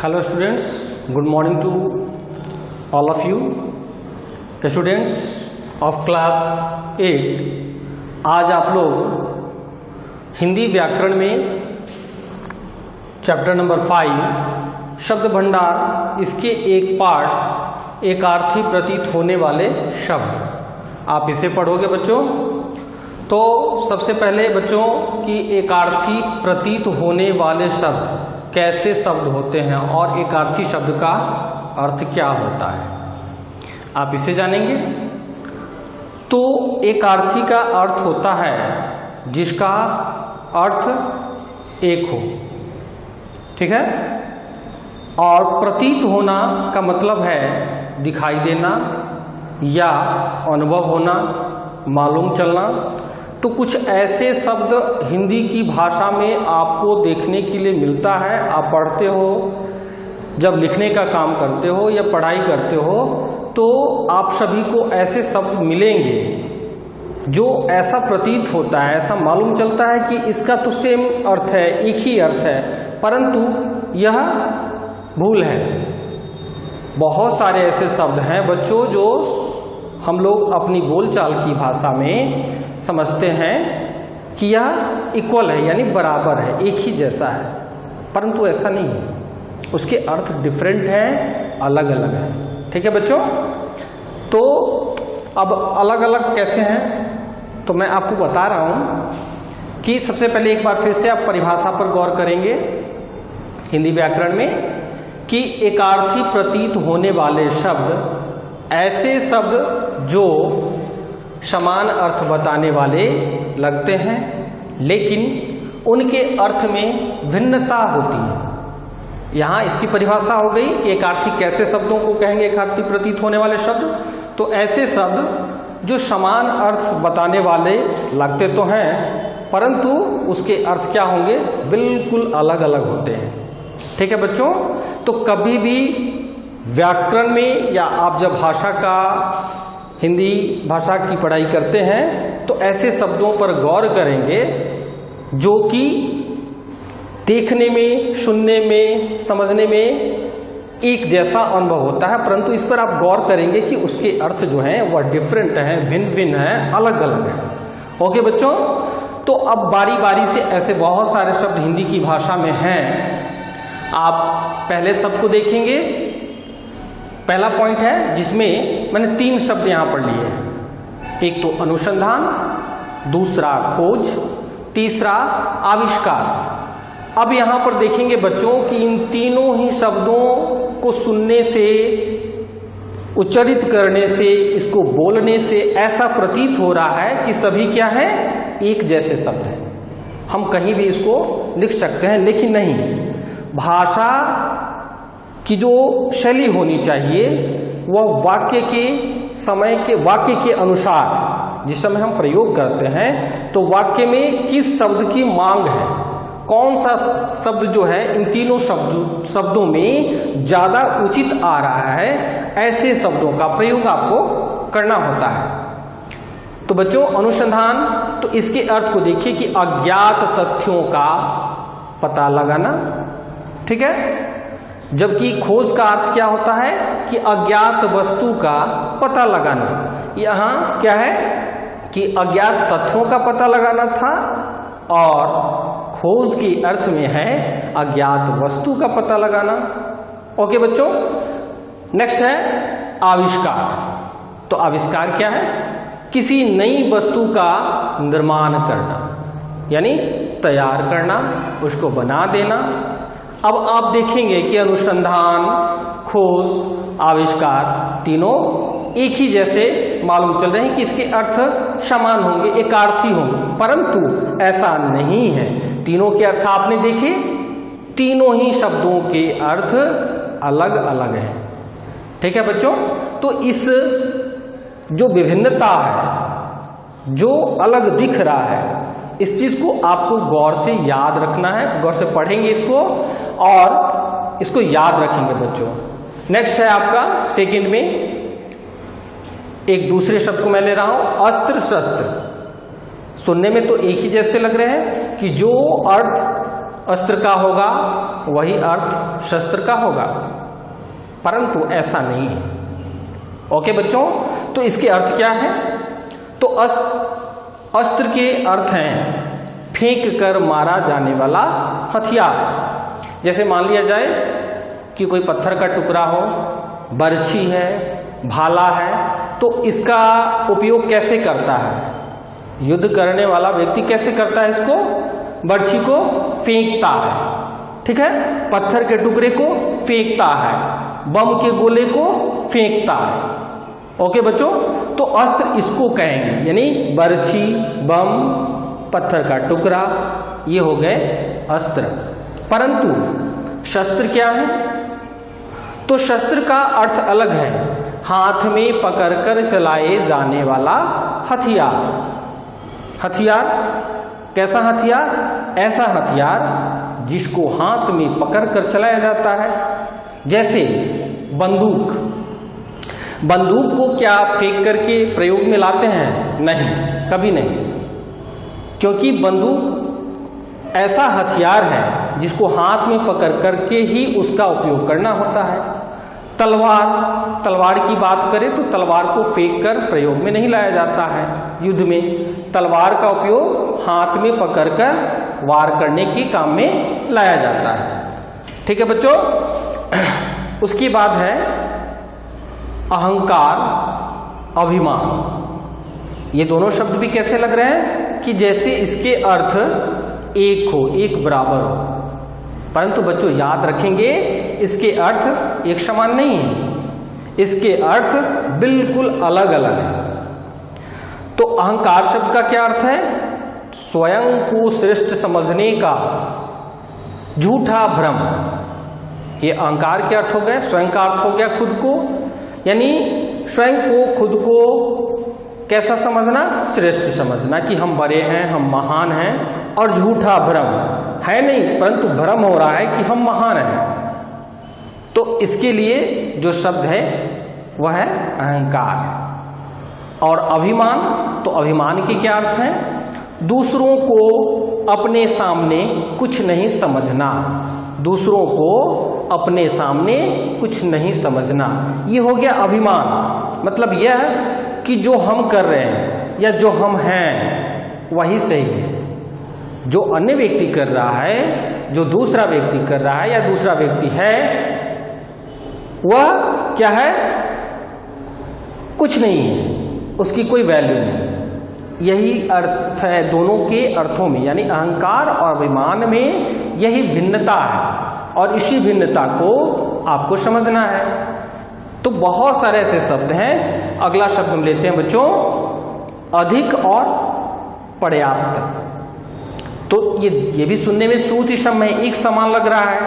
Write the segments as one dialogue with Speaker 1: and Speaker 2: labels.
Speaker 1: Hello students, good morning to all of you. Students of class 8, आज आप लोग हिंदी व्याकरण में चैप्टर नंबर 5 शब्द भंडार, इसके एक पार्ट एकार्थी प्रतीत होने वाले शब्द आप इसे पढ़ोगे बच्चों। तो सबसे पहले बच्चों की एकार्थी प्रतीत होने वाले शब्द कैसे शब्द होते हैं और एकार्थी शब्द का अर्थ क्या होता है आप इसे जानेंगे। तो एकार्थी का अर्थ होता है जिसका अर्थ एक हो, ठीक है। और प्रतीत होना का मतलब है दिखाई देना या अनुभव होना, मालूम चलना। तो कुछ ऐसे शब्द हिंदी की भाषा में आपको देखने के लिए मिलता है। आप पढ़ते हो, जब लिखने का काम करते हो या पढ़ाई करते हो तो आप सभी को ऐसे शब्द मिलेंगे जो ऐसा प्रतीत होता है, ऐसा मालूम चलता है कि इसका तो सेम अर्थ है, एक ही अर्थ है, परंतु यह भूल है। बहुत सारे ऐसे शब्द हैं बच्चों जो हम लोग अपनी बोलचाल की भाषा में समझते हैं कि यह इक्वल है, यानी बराबर है, एक ही जैसा है, परंतु ऐसा नहीं है। उसके अर्थ डिफरेंट हैं, अलग अलग हैं, ठीक है बच्चों। तो अब अलग अलग कैसे हैं तो मैं आपको बता रहा हूं कि सबसे पहले एक बार फिर से आप परिभाषा पर गौर करेंगे हिंदी व्याकरण में कि एकार्थी प्रतीत होने वाले शब्द ऐसे शब्द जो समान अर्थ बताने वाले लगते हैं लेकिन उनके अर्थ में भिन्नता होती है। यहां इसकी परिभाषा हो गई कि एकार्थी कैसे शब्दों को कहेंगे, एकार्थी प्रतीत होने वाले शब्द। तो ऐसे शब्द जो समान अर्थ बताने वाले लगते तो हैं परंतु उसके अर्थ क्या होंगे, बिल्कुल अलग अलग होते हैं, ठीक है बच्चों। तो कभी भी व्याकरण में या आप जब भाषा का हिंदी भाषा की पढ़ाई करते हैं तो ऐसे शब्दों पर गौर करेंगे जो कि देखने में, सुनने में, समझने में एक जैसा अनुभव होता है, परंतु इस पर आप गौर करेंगे कि उसके अर्थ जो हैं वह डिफरेंट हैं, भिन्न भिन्न हैं, अलग अलग हैं। ओके बच्चों, तो अब बारी बारी से ऐसे बहुत सारे शब्द हिंदी की भाषा में हैं। आप पहले शब्द को देखेंगे। पहला पॉइंट है जिसमें मैंने 3 शब्द यहां पढ़ लिए, एक तो अनुसंधान, दूसरा खोज, तीसरा आविष्कार। अब यहां पर देखेंगे बच्चों कि इन तीनों ही शब्दों को सुनने से, उच्चारित करने से, इसको बोलने से ऐसा प्रतीत हो रहा है कि सभी क्या है, एक जैसे शब्द हैं। हम कहीं भी इसको लिख सकते हैं, लेकिन नहीं, भाषा की जो शैली होनी चाहिए वह वाक्य के समय के, वाक्य के अनुसार जिस समय हम प्रयोग करते हैं तो वाक्य में किस शब्द की मांग है, कौन सा शब्द जो है इन तीनों शब्दों में ज्यादा उचित आ रहा है, ऐसे शब्दों का प्रयोग आपको करना होता है। तो बच्चों अनुसंधान, तो इसके अर्थ को देखिए कि अज्ञात तथ्यों का पता लगाना, ठीक है। जबकि खोज का अर्थ क्या होता है कि अज्ञात वस्तु का पता लगाना। यहां क्या है कि अज्ञात तथ्यों का पता लगाना था और खोज के अर्थ में है अज्ञात वस्तु का पता लगाना। ओके बच्चों, नेक्स्ट है आविष्कार। तो आविष्कार क्या है, किसी नई वस्तु का निर्माण करना, यानी तैयार करना, उसको बना देना। अब आप देखेंगे कि अनुसंधान, खोज, आविष्कार तीनों एक ही जैसे मालूम चल रहे हैं कि इसके अर्थ समान होंगे, एकार्थी होंगे, परंतु ऐसा नहीं है। तीनों के अर्थ आपने देखे, तीनों ही शब्दों के अर्थ अलग अलग हैं, ठीक है बच्चों। तो इस जो विभिन्नता है, जो अलग दिख रहा है, इस चीज को आपको गौर से याद रखना है। गौर से पढ़ेंगे इसको और इसको याद रखेंगे बच्चों। नेक्स्ट है आपका सेकंड में, एक दूसरे शब्द को मैं ले रहा हूं, अस्त्र शस्त्र। सुनने में तो एक ही जैसे लग रहे हैं कि जो अर्थ अस्त्र का होगा वही अर्थ शस्त्र का होगा, परंतु ऐसा नहीं है। ओके बच्चों, तो इसके अर्थ क्या है? तो अस्त्र के अर्थ हैं फेंक कर मारा जाने वाला हथियार। जैसे मान लिया जाए कि कोई पत्थर का टुकड़ा हो, बर्छी है, भाला है, तो इसका उपयोग कैसे करता है? युद्ध करने वाला व्यक्ति कैसे करता है इसको? बर्छी को फेंकता है, ठीक है, पत्थर के टुकड़े को फेंकता है, बम के गोले को फेंकता है। ओके बच्चों, तो अस्त्र इसको कहेंगे, यानी बर्छी, बम, पत्थर का टुकड़ा, ये हो गए अस्त्र। परंतु शस्त्र क्या है? तो शस्त्र का अर्थ अलग है, हाथ में पकड़कर चलाए जाने वाला हथियार। हथियार कैसा हथियार? ऐसा हथियार जिसको हाथ में पकड़कर चलाया जाता है। जैसे बंदूक, बंदूक को क्या फेंक करके प्रयोग में लाते हैं? नहीं, कभी नहीं, क्योंकि बंदूक ऐसा हथियार है जिसको हाथ में पकड़ करके ही उसका उपयोग करना होता है। तलवार की बात करें तो तलवार को फेंक कर प्रयोग में नहीं लाया जाता है युद्ध में। तलवार का उपयोग हाथ में पकड़कर वार करने के काम में लाया जाता है, ठीक है बच्चों। उसके बाद है अहंकार, अभिमान। ये दोनों शब्द भी कैसे लग रहे हैं कि जैसे इसके अर्थ एक हो, एक बराबर हो, परंतु बच्चों याद रखेंगे इसके अर्थ एक समान नहीं है, इसके अर्थ बिल्कुल अलग अलग है। तो अहंकार शब्द का क्या अर्थ है? स्वयं को श्रेष्ठ समझने का झूठा भ्रम। ये अहंकार के अर्थ हो गए। स्वयं का अर्थ हो गया खुद को, यानी स्वयं को, खुद को कैसा समझना? श्रेष्ठ समझना कि हम बड़े हैं, हम महान हैं। और झूठा भ्रम है नहीं, परंतु भ्रम हो रहा है कि हम महान हैं। तो इसके लिए जो शब्द है वह है अहंकार। और अभिमान, तो अभिमान के क्या अर्थ है? दूसरों को अपने सामने कुछ नहीं समझना, दूसरों को अपने सामने कुछ नहीं समझना, ये हो गया अभिमान। मतलब यह कि जो हम कर रहे हैं या जो हम हैं वही सही है। जो अन्य व्यक्ति कर रहा है, जो दूसरा व्यक्ति कर रहा है या दूसरा व्यक्ति है, वह क्या है? कुछ नहीं है, उसकी कोई वैल्यू नहीं। यही अर्थ है दोनों के अर्थों में, यानी अहंकार और अभिमान में यही भिन्नता है और इसी भिन्नता को आपको समझना है। तो बहुत सारे ऐसे शब्द हैं। अगला शब्द हम लेते हैं बच्चों, अधिक और पर्याप्त। तो ये भी सुनने में सूत्र समय एक समान लग रहा है,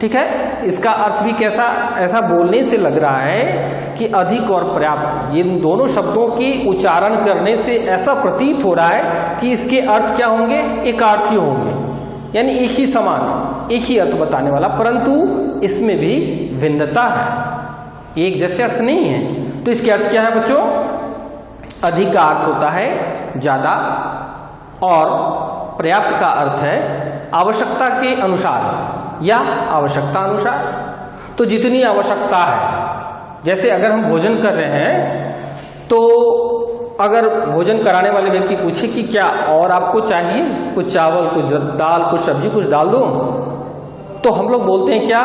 Speaker 1: ठीक है। इसका अर्थ भी कैसा, ऐसा बोलने से लग रहा है कि अधिक और पर्याप्त, ये दोनों शब्दों की उच्चारण करने से ऐसा प्रतीत हो रहा है कि इसके अर्थ क्या होंगे? एकार्थी होंगे, यानी एक ही समान, एक ही अर्थ बताने वाला, परंतु इसमें भी भिन्नता है, एक जैसे अर्थ नहीं है। तो इसके अर्थ क्या है बच्चों? अधिक का अर्थ होता है ज्यादा और पर्याप्त का अर्थ है आवश्यकता के अनुसार या आवश्यकता अनुसार। तो जितनी आवश्यकता है, जैसे अगर हम भोजन कर रहे हैं तो अगर भोजन कराने वाले व्यक्ति पूछे कि क्या और आपको चाहिए, कुछ चावल, कुछ दाल, कुछ सब्जी, कुछ डाल दूं, तो हम लोग बोलते हैं क्या?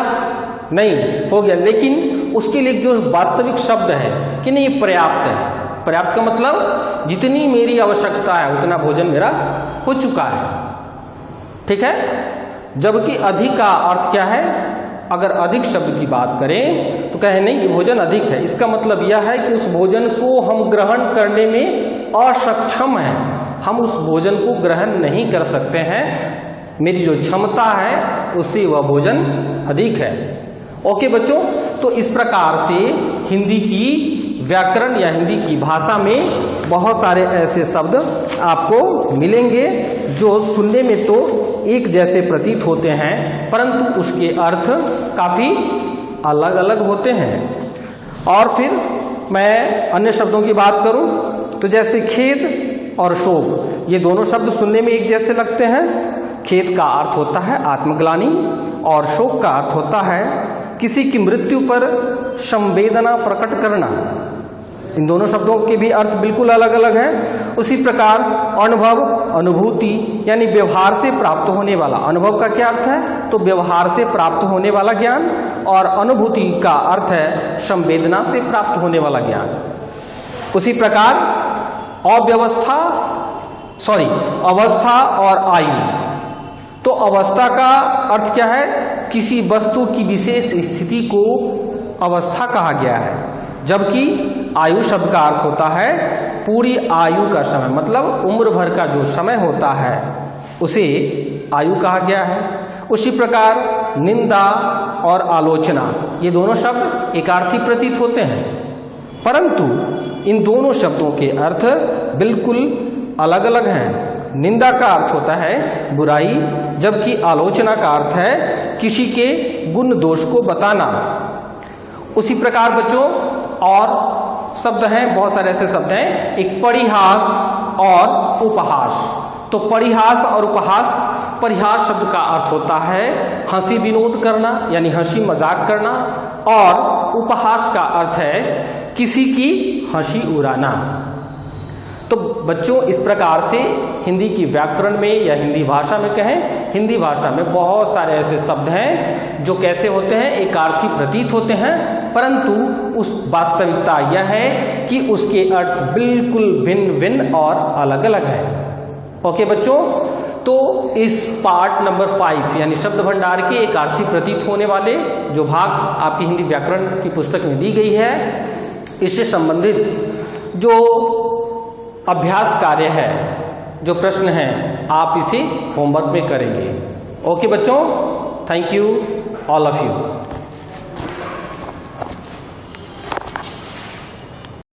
Speaker 1: नहीं, हो गया। लेकिन उसके लिए जो वास्तविक शब्द है कि नहीं, पर्याप्त है। पर्याप्त का मतलब जितनी मेरी आवश्यकता है उतना भोजन मेरा हो चुका है, ठीक है। जबकि अधिक का अर्थ क्या है? अगर अधिक शब्द की बात करें तो कहे नहीं, ये भोजन अधिक है, इसका मतलब यह है कि उस भोजन को हम ग्रहण करने में असक्षम हैं, हम उस भोजन को ग्रहण नहीं कर सकते हैं, मेरी जो क्षमता है उससे वह भोजन अधिक है। ओके बच्चों, तो इस प्रकार से हिंदी की व्याकरण या हिंदी की भाषा में बहुत सारे ऐसे शब्द आपको मिलेंगे जो सुनने में तो एक जैसे प्रतीत होते हैं, परंतु उसके अर्थ काफी अलग अलग होते हैं। और फिर मैं अन्य शब्दों की बात करूं तो जैसे खेद और शोक, ये दोनों शब्द सुनने में एक जैसे लगते हैं, खेद का अर्थ होता है आत्मग्लानि और शोक का अर्थ होता है किसी की मृत्यु पर संवेदना प्रकट करना। इन दोनों शब्दों के भी अर्थ बिल्कुल अलग अलग हैं। उसी प्रकार अनुभव, अनुभूति यानी व्यवहार से प्राप्त होने वाला। अनुभव का क्या अर्थ है? तो व्यवहार से प्राप्त होने वाला ज्ञान, और अनुभूति का अर्थ है संवेदना से प्राप्त होने वाला ज्ञान। उसी प्रकार अवस्था और आयु। तो अवस्था का अर्थ क्या है? किसी वस्तु की विशेष स्थिति को अवस्था कहा गया है, जबकि आयु शब्द का अर्थ होता है पूरी आयु का समय, मतलब उम्र भर का जो समय होता है उसे आयु कहा गया है। उसी प्रकार निंदा और आलोचना, ये दोनों शब्द एकार्थी प्रतीत होते हैं, परंतु इन दोनों शब्दों के अर्थ बिल्कुल अलग अलग हैं। निंदा का अर्थ होता है बुराई, जबकि आलोचना का अर्थ है किसी के गुण दोष को बताना। उसी प्रकार बच्चों और शब्द हैं, बहुत सारे ऐसे शब्द हैं, एक परिहास और उपहास। तो परिहास और उपहास, परिहास शब्द का अर्थ होता है हंसी विनोद करना यानी हंसी मजाक करना, और उपहास का अर्थ है किसी की हंसी उड़ाना। तो बच्चों इस प्रकार से हिंदी की व्याकरण में या हिंदी भाषा में कहें, हिंदी भाषा में बहुत सारे ऐसे शब्द हैं जो कैसे होते हैं, एकार्थी प्रतीत होते हैं, परंतु उस वास्तविकता यह है कि उसके अर्थ बिल्कुल भिन्न भिन्न और अलग अलग है। ओके बच्चों, तो इस पार्ट नंबर 5 यानी शब्द भंडार के एकार्थी प्रतीत होने वाले जो भाग आपकी हिंदी व्याकरण की पुस्तक में दी गई है, इससे संबंधित जो अभ्यास कार्य है, जो प्रश्न है, आप इसे होमवर्क में करेंगे। ओके बच्चों, thank you all of you.